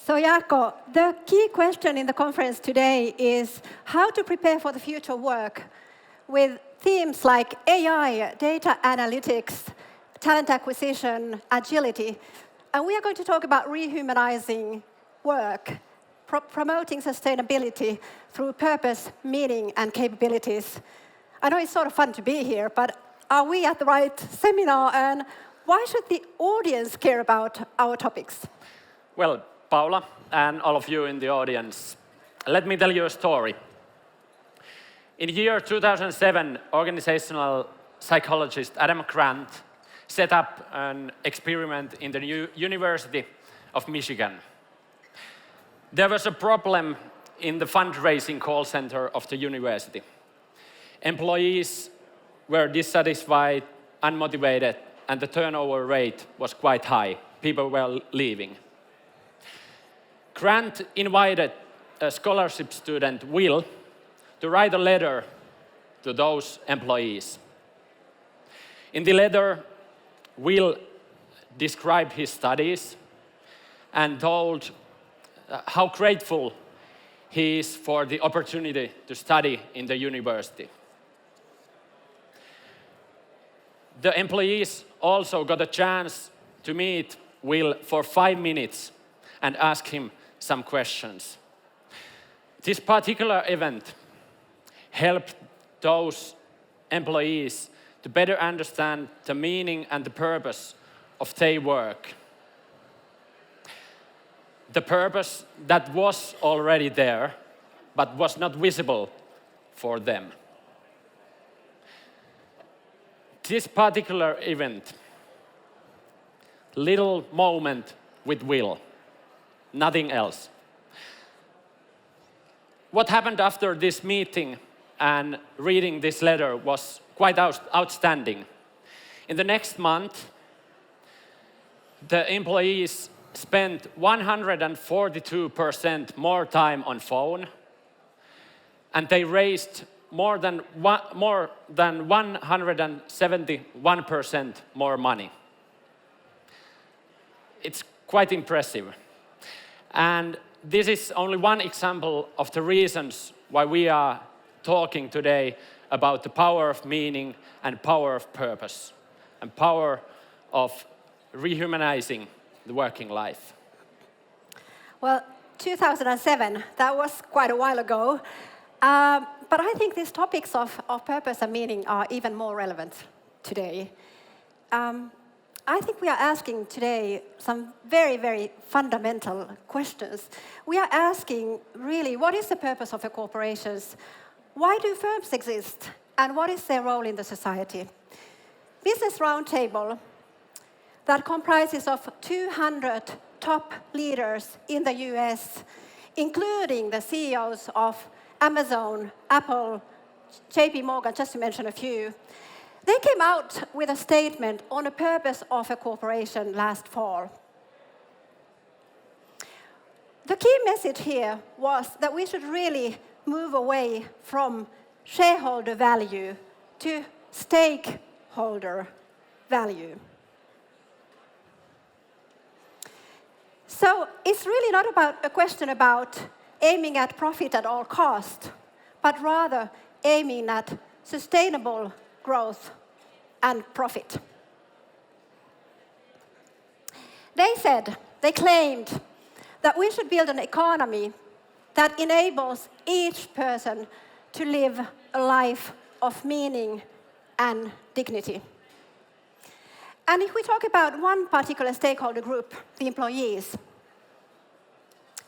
So Jaakko, the key question in the conference today is how to prepare for the future work with themes like AI, data analytics, talent acquisition, agility. And we are going to talk about rehumanizing work, promoting sustainability through purpose, meaning, and capabilities. I know it's sort of fun to be here, but are we at the right seminar? And why should the audience care about our topics? Well, Paula and all of you in the audience, let me tell you a story. In the year 2007, organizational psychologist Adam Grant set up an experiment in the University of Michigan. There was a problem in the fundraising call center of the university. Employees were dissatisfied, unmotivated, and the turnover rate was quite high. People were leaving. Grant invited a scholarship student, Will, to write a letter to those employees. In the letter, Will described his studies and told how grateful he is for the opportunity to study in the university. The employees also got a chance to meet Will for 5 minutes and ask him some questions. This particular event helped those employees to better understand the meaning and the purpose of their work. The purpose that was already there, but was not visible for them. This particular event, little moment with Will, nothing else. What happened after this meeting and reading this letter was quite outstanding. In the next month, the employees spent 142% more time on phone, and they raised more than 171% more money. It's quite impressive. And this is only one example of the reasons why we are talking today about the power of meaning and power of purpose and power of rehumanizing the working life. Well, 2007, that was quite a while ago. But I think these topics of purpose and meaning are even more relevant today. I think we are asking today some very, very fundamental questions. We are asking, really, what is the purpose of the corporations? Why do firms exist? And what is their role in the society? Business Roundtable, that comprises of 200 top leaders in the US, including the CEOs of Amazon, Apple, JP Morgan, just to mention a few. They came out with a statement on the purpose of a corporation last fall. The key message here was that we should really move away from shareholder value to stakeholder value. So it's really not about a question about aiming at profit at all cost, but rather aiming at sustainable growth and profit. They claimed that we should build an economy that enables each person to live a life of meaning and dignity. And if we talk about one particular stakeholder group, the employees,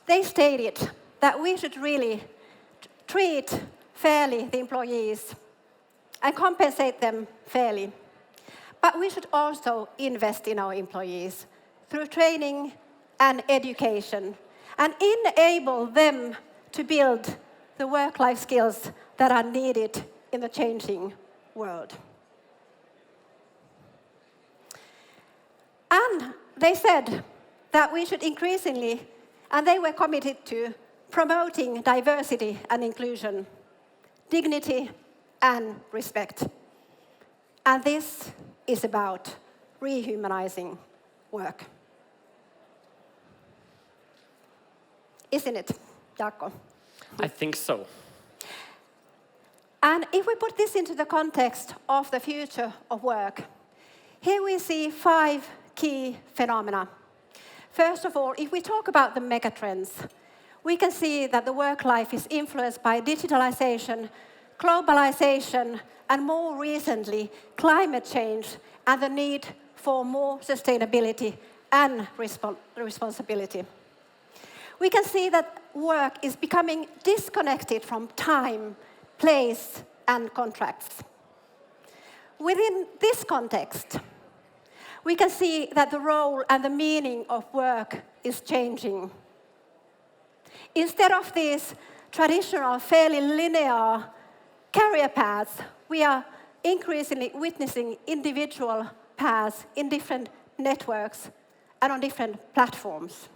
they stated that we should really treat fairly the employees and compensate them fairly. But we should also invest in our employees through training and education and enable them to build the work-life skills that are needed in the changing world. And they said that we should increasingly, and they were committed to, promoting diversity and inclusion, dignity and respect. And this is about rehumanizing work. isn't it, Jaakko? I think so. And if we put this into the context of the future of work, here we see 5 key phenomena. First of all, if we talk about the megatrends, we can see that the work life is influenced by digitalization, globalization, and more recently, climate change and the need for more sustainability and responsibility. We can see that work is becoming disconnected from time, place, and contracts. Within this context, we can see that the role and the meaning of work is changing. Instead of these traditional, fairly linear career paths, we are increasingly witnessing individual paths in different networks and on different platforms.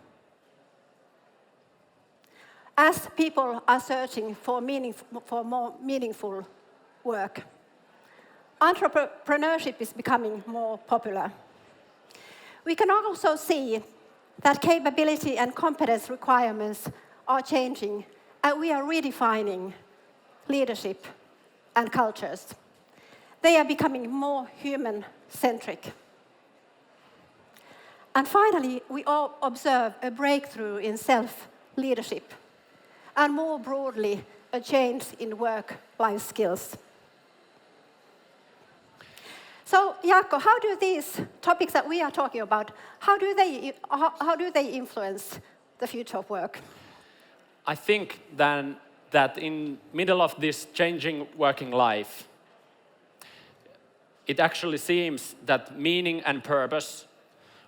As people are searching for more meaningful work, entrepreneurship is becoming more popular. We can also see that capability and competence requirements are changing, and we are redefining leadership and cultures. They are becoming more human-centric. And finally, we all observe a breakthrough in self-leadership, and more broadly, a change in work-life skills. So, Jaakko, how do these topics that we are talking about, how do they influence the future of work? I think then that in middle of this changing working life, it actually seems that meaning and purpose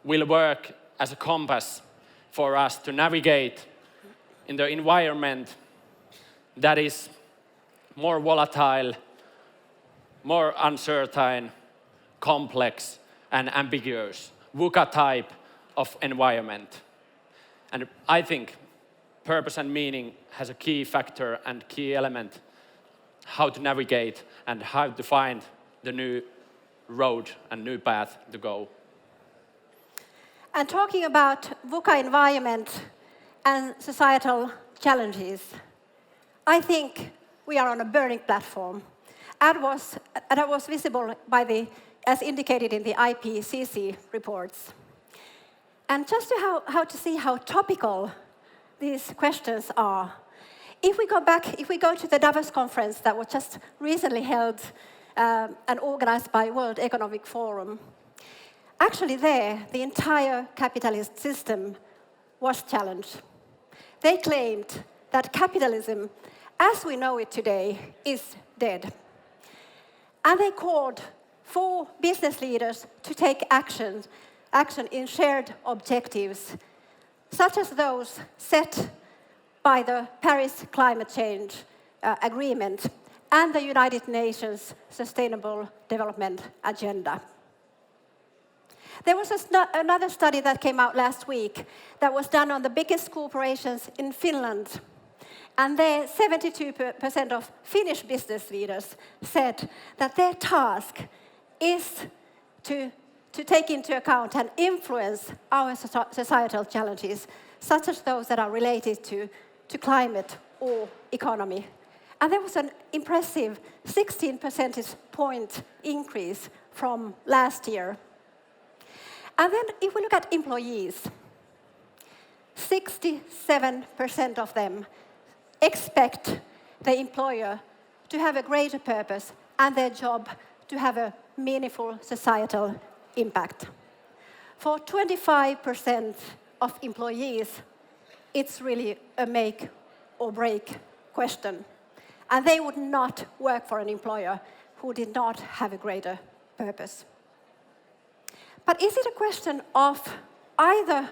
will work as a compass for us to navigate in the environment that is more volatile, more uncertain, complex, and ambiguous, VUCA type of environment. And I think purpose and meaning has a key factor and key element how to navigate and how to find the new road and new path to go. And talking about VUCA environment and societal challenges, I think we are on a burning platform. And that was visible as indicated in the IPCC reports. And just how to see how topical these questions are, if we go to the Davos conference that was just recently held and organized by World Economic Forum, actually there, the entire capitalist system was challenged. They claimed that capitalism, as we know it today, is dead. And they called for business leaders to take action in shared objectives, such as those set by the Paris Climate Change Agreement and the United Nations Sustainable Development Agenda. There was another study that came out last week that was done on the biggest corporations in Finland. And there, 72% of Finnish business leaders said that their task is to take into account and influence our societal challenges, such as those that are related to climate or economy. And there was an impressive 16 percentage point increase from last year. And then if we look at employees, 67% of them expect the employer to have a greater purpose and their job to have a meaningful societal impact. For 25% of employees, it's really a make or break question. And they would not work for an employer who did not have a greater purpose. But is it a question of either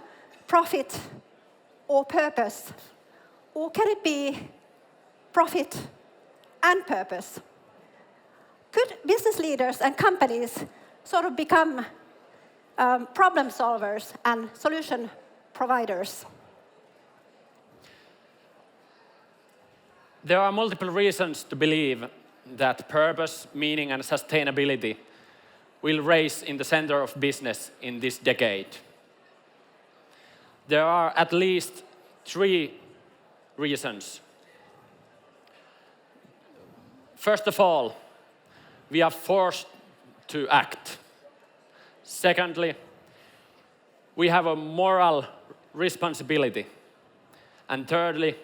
profit or purpose? Or can it be profit and purpose? Could business leaders and companies sort of become problem solvers and solution providers? There are multiple reasons to believe that purpose, meaning, and sustainability will rise in the center of business in this decade. There are at least 3 reasons. First of all, we are forced to act. Secondly, we have a moral responsibility. And thirdly,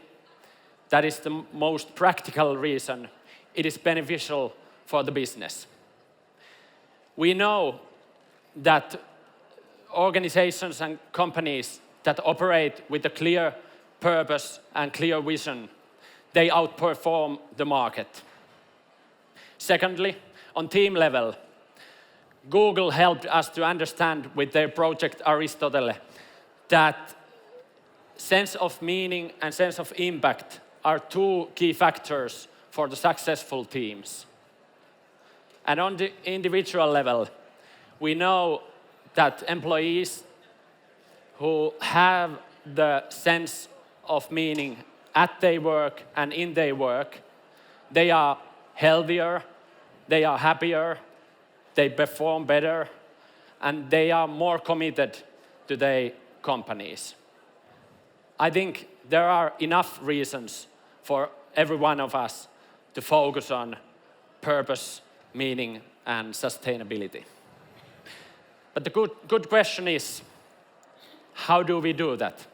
that is the most practical reason, it is beneficial for the business. We know that organizations and companies that operate with a clear purpose and clear vision, they outperform the market. Secondly, on team level, Google helped us to understand with their project Aristotle that sense of meaning and sense of impact are two key factors for the successful teams. And on the individual level, we know that employees who have the sense of meaning at their work and in their work, they are healthier, they are happier, they perform better, and they are more committed to their companies. I think there are enough reasons for every one of us to focus on purpose, meaning, and sustainability. But the good question is, how do we do that?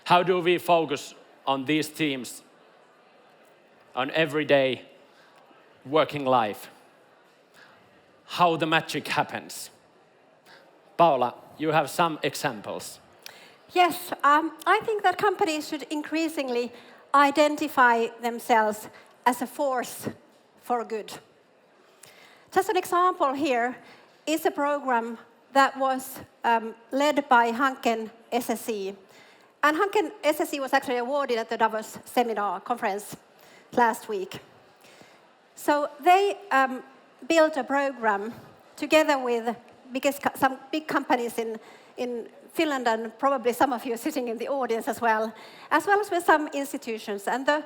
How do we focus on these themes on everyday working life? How the magic happens? Paula, you have some examples. Yes, I think that companies should increasingly identify themselves as a force for good. Just an example here is a program that was led by Hanken SSE. And Hanken SSE was actually awarded at the Davos seminar conference last week. So they built a program together with some big companies in Finland, and probably some of you sitting in the audience as well as with some institutions. And the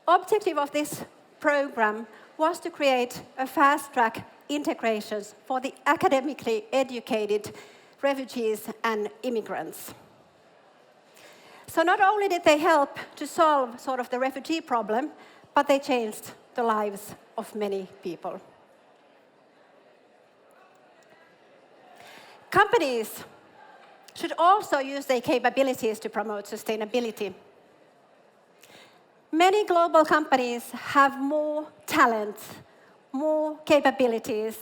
objective of this program was to create a fast-track integrations for the academically educated refugees and immigrants. So not only did they help to solve sort of the refugee problem, but they changed the lives of many people. Companies should also use their capabilities to promote sustainability. Many global companies have more talent, more capabilities,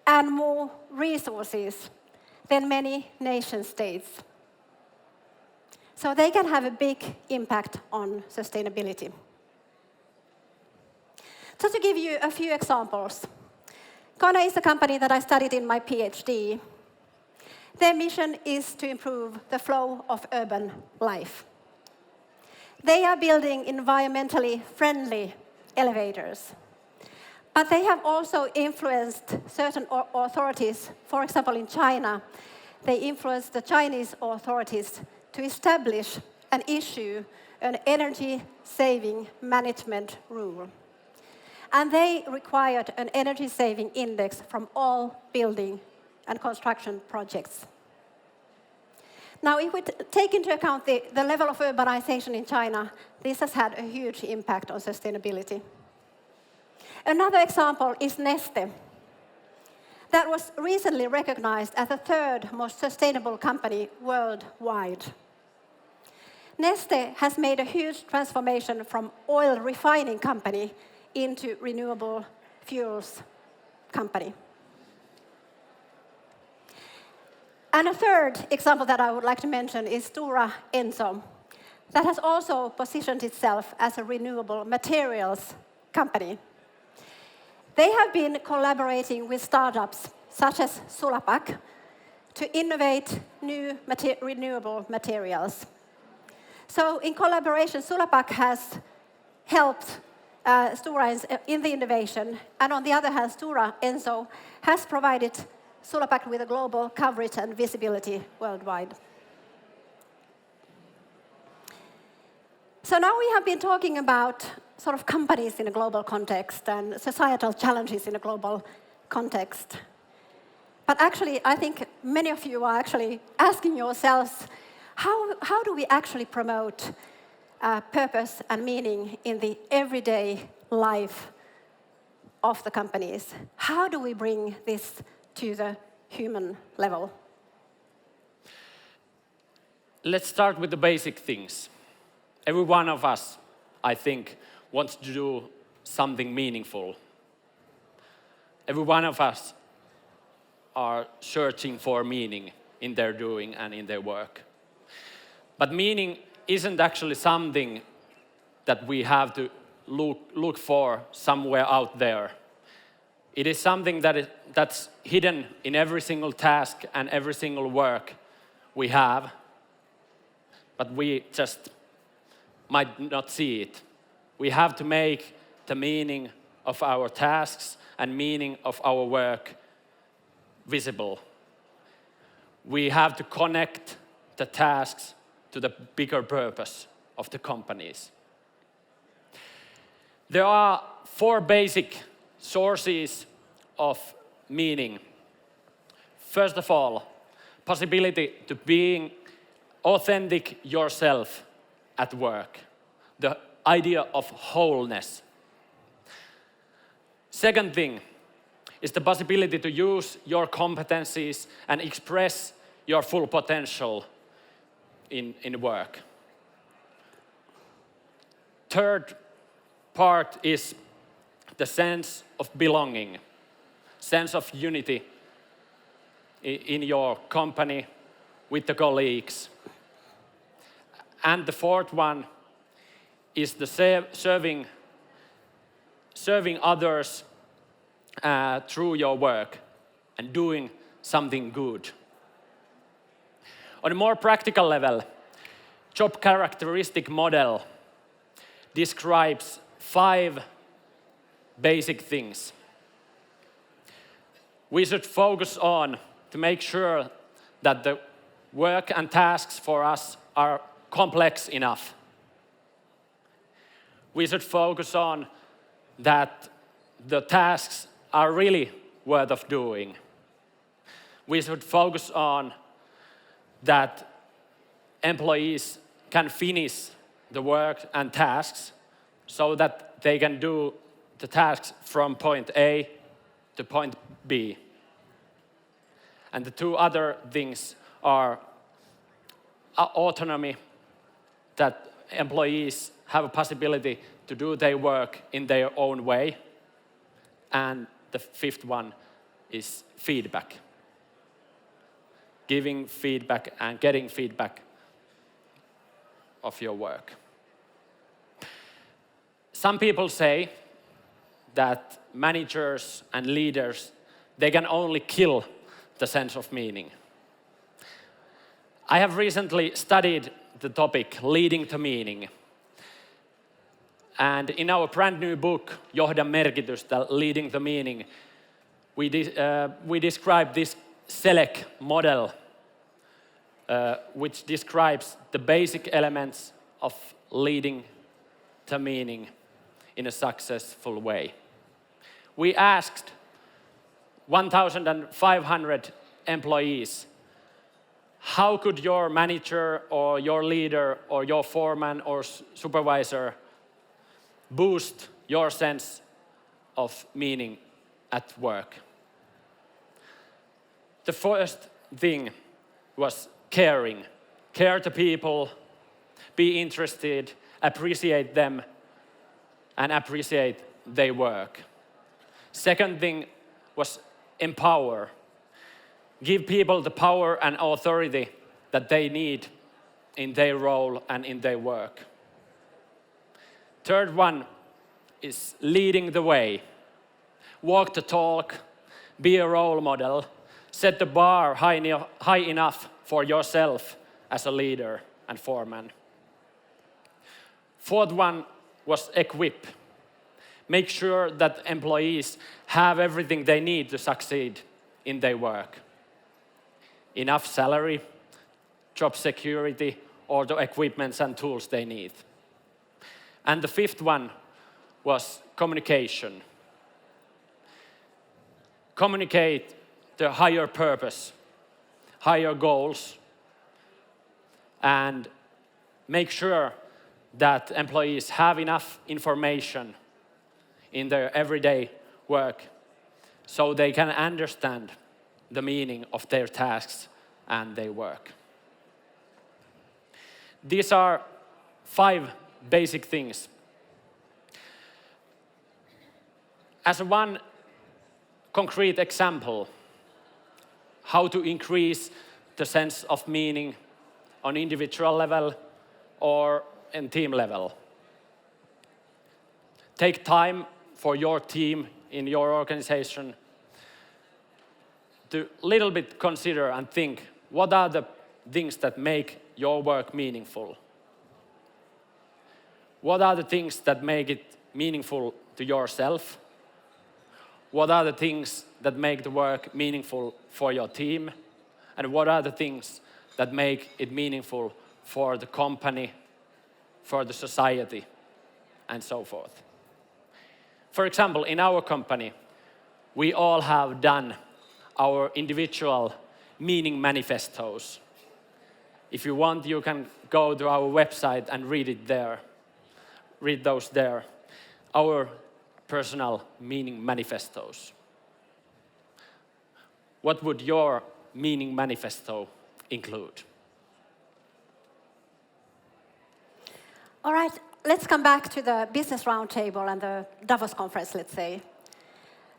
and more resources than many nation states. So they can have a big impact on sustainability. Just to give you a few examples. Kone is a company that I studied in my PhD. Their mission is to improve the flow of urban life. They are building environmentally friendly elevators. But they have also influenced certain authorities. For example, in China, they influenced the Chinese authorities to establish and issue an energy-saving management rule. And they required an energy-saving index from all building and construction projects. Now, if we take into account the level of urbanization in China, this has had a huge impact on sustainability. Another example is Neste, that was recently recognized as the third most sustainable company worldwide. Neste has made a huge transformation from oil refining company into renewable fuels company. And a third example that I would like to mention is Stora Enso, that has also positioned itself as a renewable materials company. They have been collaborating with startups such as Sulapac to innovate new renewable materials. So in collaboration, Sulapac has helped Stora Enso in the innovation, and on the other hand, Stora Enso has provided Sulapac with a global coverage and visibility worldwide. So now we have been talking about sort of companies in a global context and societal challenges in a global context. But actually, I think many of you are actually asking yourselves, how do we actually promote purpose and meaning in the everyday life of the companies. How do we bring this to the human level? Let's start with the basic things. Every one of us, I think, wants to do something meaningful. Every one of us are searching for meaning in their doing and in their work. But meaning isn't actually something that we have to look for somewhere out there. It is something that's hidden in every single task and every single work we have, but we just might not see it. We have to make the meaning of our tasks and meaning of our work visible. We have to connect the tasks to the bigger purpose of the companies. There are 4 basic sources of meaning. First of all, possibility to being authentic yourself at work. The idea of wholeness. Second thing is the possibility to use your competencies and express your full potential in work. Third part is the sense of belonging, sense of unity in your company, with the colleagues. And the fourth one is the serving others through your work and doing something good. On a more practical level, job characteristic model describes 5 basic things we should focus on to make sure that the work and tasks for us are complex enough. We should focus on that the tasks are really worth of doing. We should focus on that employees can finish the work and tasks so that they can do the tasks from point A to point B. And the 2 other things are autonomy, that employees have a possibility to do their work in their own way. And the 5th one is feedback. Giving feedback and getting feedback of your work. Some people say that managers and leaders, they can only kill the sense of meaning. I have recently studied the topic, leading to meaning. And in our brand new book, Johda merkitystä, Leading to Meaning, we describe this SELEC model, which describes the basic elements of leading to meaning in a successful way. We asked 1,500 employees, how could your manager or your leader or your foreman or supervisor boost your sense of meaning at work? The first thing was caring. Care to people, be interested, appreciate them, and appreciate their work. Second thing was empower. Give people the power and authority that they need in their role and in their work. Third one is leading the way. Walk the talk, be a role model, set the bar high enough for yourself as a leader and foreman. Fourth one was equip. Make sure that employees have everything they need to succeed in their work. Enough salary, job security, or the equipment and tools they need. And the fifth one was communication. Communicate the higher purpose, higher goals, and make sure that employees have enough information in their everyday work so they can understand the meaning of their tasks and their work. These are 5 basic things. As one concrete example, how to increase the sense of meaning on individual level or in team level. Take time for your team in your organization to little bit consider and think, what are the things that make your work meaningful? What are the things that make it meaningful to yourself? What are the things that make the work meaningful for your team? And what are the things that make it meaningful for the company, for the society, and so forth? For example, in our company, we all have done our individual meaning manifestos. If you want, you can go to our website and read it there. Read those there. Our personal meaning manifestos. What would your meaning manifesto include? All right, let's come back to the business roundtable and the Davos conference, let's say.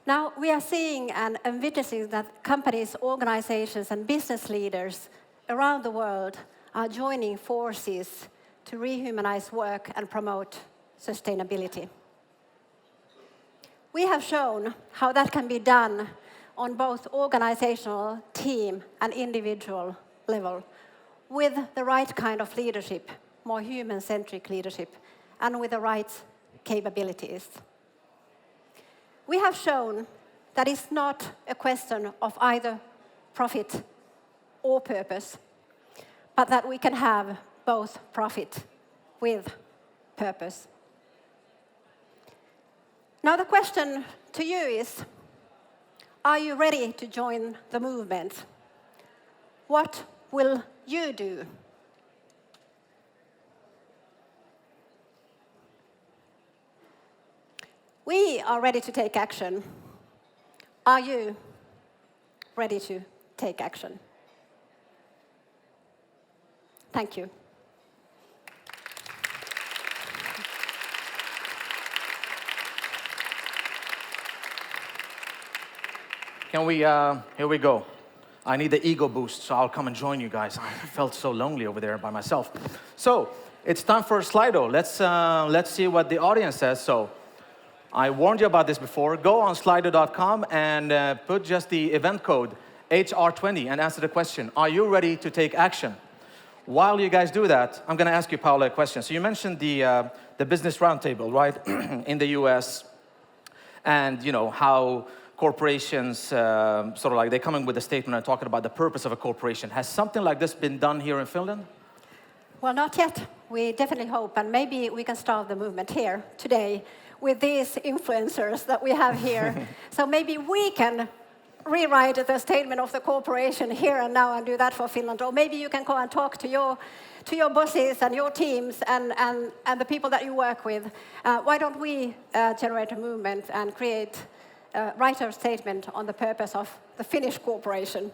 Now, we are seeing and witnessing that companies, organizations, and business leaders around the world are joining forces to rehumanize work and promote sustainability. We have shown how that can be done on both organizational, team, and individual level with the right kind of leadership, more human-centric leadership, and with the right capabilities. We have shown that it's not a question of either profit or purpose, but that we can have both profit with purpose. Now the question to you is, are you ready to join the movement? What will you do? We are ready to take action. Are you ready to take action? Thank you. Can we, here we go. I need the ego boost, so I'll come and join you guys. I felt so lonely over there by myself. So, it's time for a Slido. Let's see what the audience says. So, I warned you about this before. Go on slido.com and put just the event code HR20 and answer the question, are you ready to take action? While you guys do that, I'm going to ask you, Paula, a question. So you mentioned the business roundtable, right, in the US, and you know how corporations sort of like they're coming with a statement and talking about the purpose of a corporation. Has something like this been done here in Finland? Well, not yet. We definitely hope, and maybe we can start the movement here today with these influencers that we have here. So maybe we can rewrite the statement of the corporation here and now and do that for Finland. Or maybe you can go and talk to your bosses and your teams and the people that you work with. Why don't we generate a movement and write a statement on the purpose of the Finnish corporation?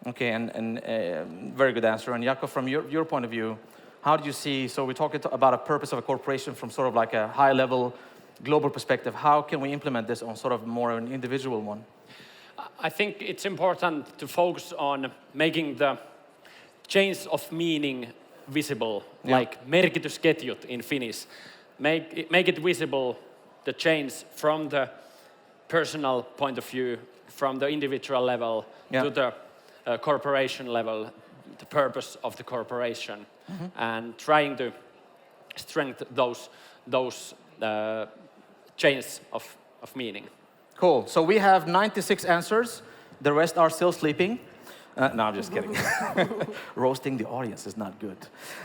Okay, and very good answer. And Jaakko, from your point of view, how do you see, so we talked about a purpose of a corporation from sort of like a high-level global perspective. How can we implement this on sort of more an individual one? I think it's important to focus on making the chains of meaning visible, like merkitysketjut in Finnish. Make it visible, the chains from the personal point of view, from the individual level to the corporation level, the purpose of the corporation, and trying to strengthen those chains of meaning. Cool. So we have 96 answers. The rest are still sleeping. No, I'm just kidding. Roasting the audience is not good.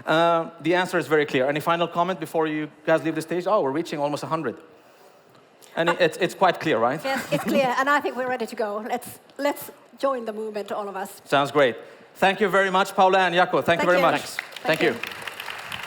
The answer is very clear. Any final comment before you guys leave the stage? Oh, we're reaching almost 100. And it's quite clear, right? Yes, it's clear, and I think we're ready to go. Let's join the movement, all of us. Sounds great. Thank you very much, Paula and Jaakko. Thank you very much. Thank you.